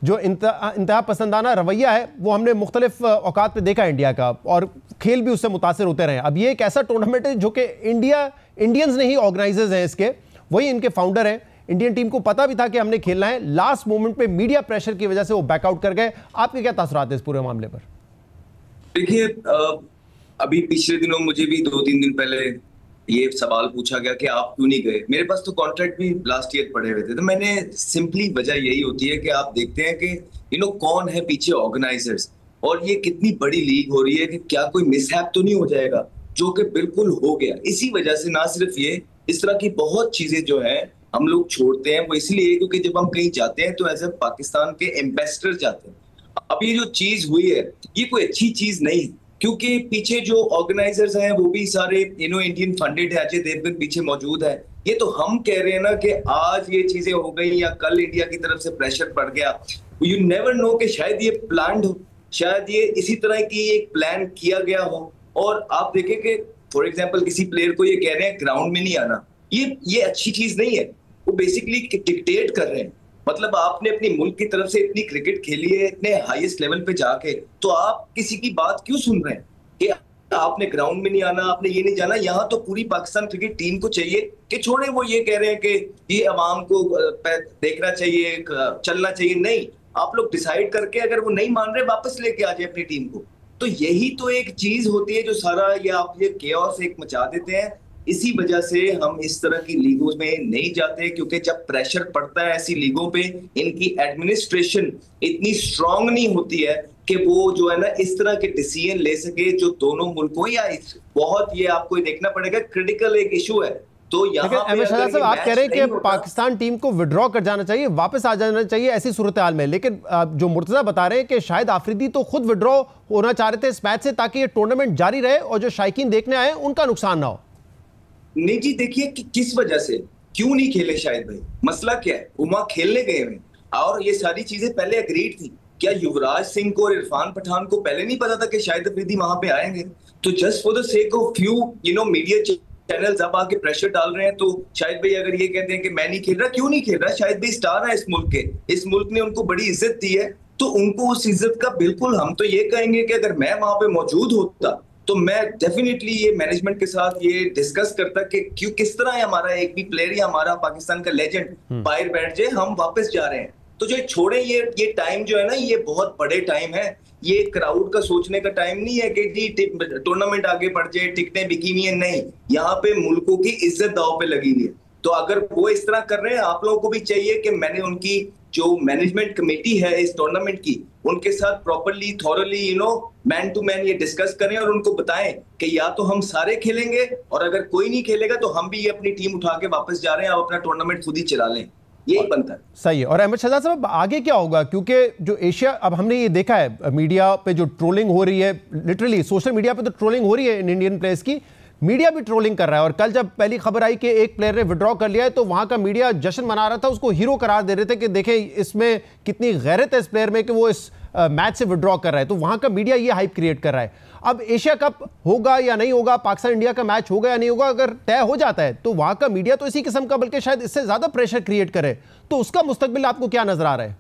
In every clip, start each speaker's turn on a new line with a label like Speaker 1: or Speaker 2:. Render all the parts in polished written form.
Speaker 1: जो इंतहा पसंदाना रवैया है वो हमने मुख्तलिफ औकात पे देखा इंडिया का, और खेल भी उससे मुतासिर होते रहे। अब ये एक ऐसा टूर्नामेंट है जो कि इंडियंस नहीं ऑर्गेनाइजर्स हैं इसके, वही इनके फाउंडर हैं। इंडियन टीम को पता भी था कि हमने खेलना है, लास्ट मोमेंट पे मीडिया प्रेशर की वजह से वो बैकआउट कर गए। आपके क्या तासुरात है इस पूरे मामले पर?
Speaker 2: देखिए, अभी पिछले दिनों मुझे भी 2-3 दिन पहले ये सवाल पूछा गया कि आप क्यों नहीं गए। मेरे पास तो कॉन्ट्रैक्ट भी लास्ट ईयर पड़े हुए थे, तो मैंने सिंपली वजह यही होती है कि आप देखते हैं कि कौन है पीछे ऑर्गेनाइजर्स, और ये कितनी बड़ी लीग हो रही है कि क्या कोई मिसहैप तो नहीं हो जाएगा, जो कि बिल्कुल हो गया। इसी वजह से ना सिर्फ ये, इस तरह की बहुत चीजें जो है हम लोग छोड़ते हैं, वो इसलिए क्योंकि जब हम कहीं जाते हैं तो एज ए पाकिस्तान के एम्बेसडर जाते हैं। अब ये जो चीज हुई है ये कोई अच्छी चीज नहीं है, क्योंकि पीछे जो ऑर्गेनाइजर्स हैं वो भी सारे इंडियन फंडेड है, अजय देवगन पीछे मौजूद है। ये तो हम कह रहे हैं ना कि आज ये चीजें हो गई या कल इंडिया की तरफ से प्रेशर पड़ गया, यू नेवर नो कि शायद ये प्लान्ड हो, शायद ये इसी तरह की एक प्लान किया गया हो। और आप देखें कि फॉर एग्जांपल किसी प्लेयर को ये कह रहे हैं ग्राउंड में नहीं आना, ये अच्छी चीज नहीं है। वो बेसिकली डिक्टेट कर रहे हैं। मतलब आपने अपनी मुल्क की तरफ से इतनी क्रिकेट खेली है, इतने हाईएस्ट लेवल पे जाके, तो आप किसी की बात क्यों सुन रहे हैं कि आपने ग्राउंड में नहीं आना, आपने ये नहीं जाना। यहाँ तो पूरी पाकिस्तान क्रिकेट टीम को चाहिए कि छोड़े, वो ये कह रहे हैं कि ये अवाम को देखना चाहिए, चलना चाहिए। नहीं, आप लोग डिसाइड करके अगर वो नहीं मान रहे वापस लेके आ जाए अपनी टीम को। तो यही तो एक चीज होती है जो सारा ये आप ये केओस एक मचा देते हैं। इसी वजह से हम इस तरह की लीगों में नहीं जाते, क्योंकि जब प्रेशर पड़ता है ऐसी लीगों पे, इनकी एडमिनिस्ट्रेशन इतनी स्ट्रांग नहीं होती है कि वो जो है ना इस तरह के डिसीजन ले सके जो दोनों मुल्कों या बहुत, ये आपको देखना पड़ेगा, क्रिटिकल एक इशू है। तो यहाँ
Speaker 1: अहमद शहजाद साहब, आप कह रहे हैं कि पाकिस्तान टीम को विड्रॉ कर जाना चाहिए, वापस आ जाना चाहिए ऐसी सूरत हाल में, लेकिन जो मुर्तजा बता रहे हैं कि शायद आफरीदी तो खुद विड्रॉ होना चाह रहे थे इस मैच से, ताकि ये टूर्नामेंट जारी रहे और जो शायकीन देखने आए उनका नुकसान ना हो।
Speaker 2: नहीं जी, देखिए कि किस वजह से क्यों नहीं खेले शाहिद भाई, मसला क्या है? वो वहां खेलने गए हैं और ये सारी चीजें पहले एग्रीड थी। क्या युवराज सिंह को और इरफान पठान को पहले नहीं पता था कि शाहिद अफरीदी वहां पे आएंगे? तो just for the sake of few media channels अब आके प्रेशर डाल रहे हैं। तो शाहिद भाई अगर ये कहते हैं कि मैं नहीं खेल रहा, क्यों नहीं खेल रहा? शाहिद भाई स्टार है इस मुल्क के, इस मुल्क ने उनको बड़ी इज्जत दी है, तो उनको उस इज्जत का बिल्कुल, हम तो ये कहेंगे कि अगर मैं वहां पे मौजूद होता तो मैं डेफिनेटली ये मैनेजमेंट के साथ ये डिस्कस करता कि क्यों, किस तरह है हमारा एक भी प्लेयर या हमारा पाकिस्तान का लेजेंड बाहर बैठ जाए, हम वापस जा रहे हैं। तो जो छोड़े ये टाइम जो है ना, ये बहुत बड़े टाइम है। ये क्राउड का सोचने का टाइम नहीं है कि जी टूर्नामेंट आगे बढ़ जाए, टिकटें बिकी हुई है, नहीं। यहाँ पे मुल्कों की इज्जत दांव पे लगी हुई है। तो अगर वो इस तरह कर रहे हैं, आप लोगों को भी चाहिए कि मैंने उनकी जो मैनेजमेंट कमेटी है इस टूर्नामेंट की, उनके साथ properly thoroughly man to man ये डिस्कस करें और उनको बताएं कि या तो हम सारे खेलेंगे, और अगर कोई नहीं खेलेगा तो हम भी ये अपनी टीम उठा के वापस जा रहे हैं, आप अपना टूर्नामेंट खुद ही चला लें। यही बनता है।
Speaker 1: सही है। और अहमद शहजाद साहब, आगे क्या होगा? क्योंकि जो एशिया, अब हमने ये देखा है मीडिया पे जो ट्रोलिंग हो रही है, लिटरली सोशल मीडिया पे तो ट्रोलिंग हो रही है इंडियन प्लेयर्स की, मीडिया भी ट्रोलिंग कर रहा है। और कल जब पहली खबर आई कि एक प्लेयर ने विड्रॉ कर लिया है, तो वहां का मीडिया जश्न मना रहा था, उसको हीरो करार दे रहे थे कि देखें इसमें कितनी गैरत है इस प्लेयर में कि वो इस मैच से विड्रॉ कर रहा है। तो वहां का मीडिया ये हाइप क्रिएट कर रहा है। अब एशिया कप होगा या नहीं होगा, पाकिस्तान इंडिया का मैच होगा या नहीं होगा, अगर तय हो जाता है तो वहां का मीडिया तो इसी किस्म का, बल्कि शायद इससे ज्यादा प्रेशर क्रिएट करे, तो उसका मुस्तकबिल आपको क्या नजर आ रहा है?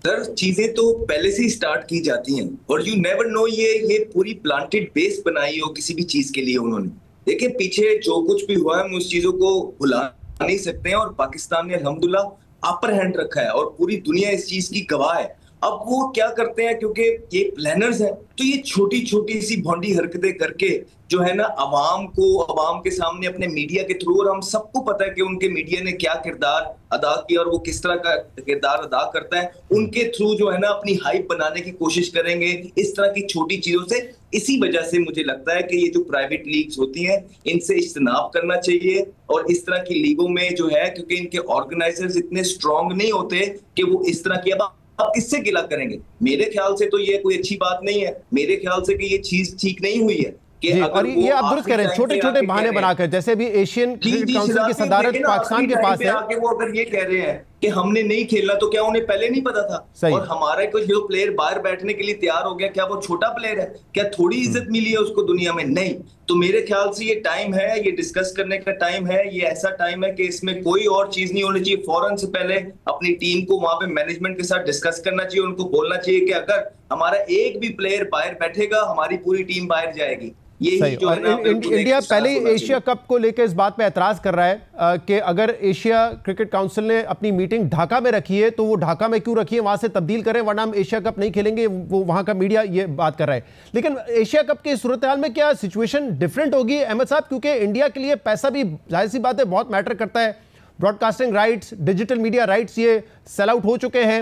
Speaker 2: सर, चीजें तो पहले से ही स्टार्ट की जाती हैं, और यू नेवर नो ये पूरी प्लांटेड बेस बनाई हो किसी भी चीज के लिए उन्होंने। देखिए, पीछे जो कुछ भी हुआ है हम उस चीजों को भुला नहीं सकते हैं, और पाकिस्तान ने अल्हम्दुलिल्लाह अपर हैंड रखा है और पूरी दुनिया इस चीज की गवाह है। अब वो क्या करते हैं, क्योंकि ये प्लानर्स हैं, तो ये छोटी छोटी सी भोंडी हरकतें करके जो है ना अवाम के सामने अपने मीडिया के थ्रू, और हम सबको पता है कि उनके मीडिया ने क्या किरदार अदा किया और वो किस तरह का किरदार अदा करता है, उनके थ्रू जो है ना अपनी हाइप बनाने की कोशिश करेंगे इस तरह की छोटी चीजों से। इसी वजह से मुझे लगता है कि ये जो प्राइवेट लीग्स होती हैं इनसे इज्तनाब करना चाहिए, और इस तरह की लीगों में जो है, क्योंकि इनके ऑर्गेनाइजर्स इतने स्ट्रांग नहीं होते कि वो इस तरह की, अब आप किससे गिला करेंगे? मेरे ख्याल से तो ये कोई अच्छी बात नहीं है। मेरे ख्याल से कि ये चीज ठीक नहीं हुई है कि
Speaker 1: और ये आप दुरुस्त कह रहे हैं, छोटे छोटे बहाने बनाकर, जैसे भी एशियन क्रिकेट काउंसिल की सदारत पाकिस्तान के पास है,
Speaker 2: वो अगर ये कह रहे हैं कि हमने नहीं खेलना, तो क्या उन्हें पहले नहीं पता था?
Speaker 1: सही।
Speaker 2: और हमारा कोई जो प्लेयर बाहर बैठने के लिए तैयार हो गया, क्या वो छोटा प्लेयर है? क्या थोड़ी इज्जत मिली है उसको दुनिया में? नहीं। तो मेरे ख्याल से ये टाइम है, ये डिस्कस करने का टाइम है, ये ऐसा टाइम है कि इसमें कोई और चीज नहीं होनी चाहिए। फौरन से पहले अपनी टीम को वहां पे मैनेजमेंट के साथ डिस्कस करना चाहिए, उनको बोलना चाहिए कि अगर हमारा एक भी प्लेयर बाहर बैठेगा, हमारी पूरी टीम बाहर जाएगी।
Speaker 1: सही। और इंडिया पहले ही एशिया कप को लेकर इस बात पे एतराज कर रहा है कि अगर एशिया क्रिकेट काउंसिल ने अपनी मीटिंग ढाका में रखी है तो वो ढाका में क्यों रखी है, वहां से तब्दील करें, वरना हम एशिया कप नहीं खेलेंगे। वो वहां का मीडिया ये बात कर रहा है। लेकिन एशिया कप की सूरत हाल में क्या सिचुएशन डिफरेंट होगी अहमद साहब? क्योंकि इंडिया के लिए पैसा भी जाहिर सी बात है बहुत मैटर करता है। Broadcasting rights, digital media rights ये सेल आउट हो चुके हैं।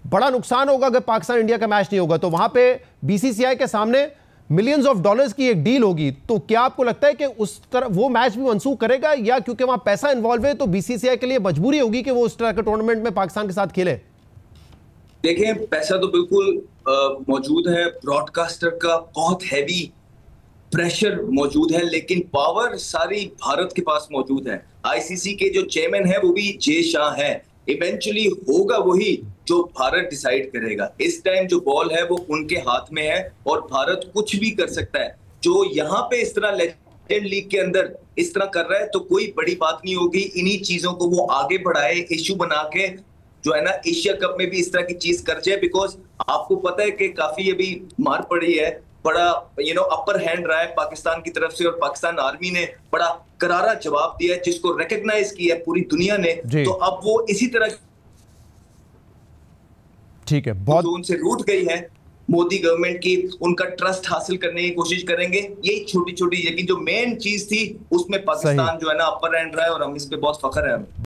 Speaker 1: बड़ा नुकसान होगा अगर पाकिस्तान इंडिया का मैच नहीं होगा। तो वहां पे बीसीसीआई के सामने मिलियंस ऑफ डॉलर्स की एक डील होगी। तो क्या आपको लगता है कि उस तरह वो मैच भी मंसूख करेगा, या क्योंकि वहां पैसा इन्वॉल्व है तो बीसीसीआई के लिए मजबूरी होगी कि वो उस तरह के टूर्नामेंट में पाकिस्तान के साथ खेले?
Speaker 2: देखें, पैसा तो बिल्कुल मौजूद है, ब्रॉडकास्टर का बहुत हैवी प्रेशर मौजूद है, लेकिन पावर सारी भारत के पास मौजूद है। आईसीसी के जो चेयरमैन है वो भी जय शाह है। इवेंचुअली होगा वही जो भारत डिसाइड करेगा। इस टाइम जो बॉल है वो उनके हाथ में है और भारत कुछ भी कर सकता है। जो यहाँ पे इस तरह लेजेंड लीग के अंदर इस तरह कर रहा है तो कोई बड़ी बात नहीं होगी। इन्हीं चीजों को वो आगे बढ़ाए, इश्यू बना के जो है ना एशिया कप में भी इस तरह की चीज कर जाए। बिकॉज आपको पता है कि काफी अभी मार पड़ी है, बड़ा अपर हैंड रहा है पाकिस्तान की तरफ से, और पाकिस्तान आर्मी ने बड़ा करारा जवाब दिया है जिसको रिकॉग्नाइज किया है पूरी दुनिया ने। तो अब वो इसी तरह
Speaker 1: ठीक है, बहुत
Speaker 2: जो उनसे रूठ गई है मोदी गवर्नमेंट की, उनका ट्रस्ट हासिल करने की कोशिश करेंगे। यही छोटी छोटी, लेकिन जो मेन चीज थी उसमें पाकिस्तान जो है ना अपर हैंड रहा है, और हम इस पे बहुत फख्र है।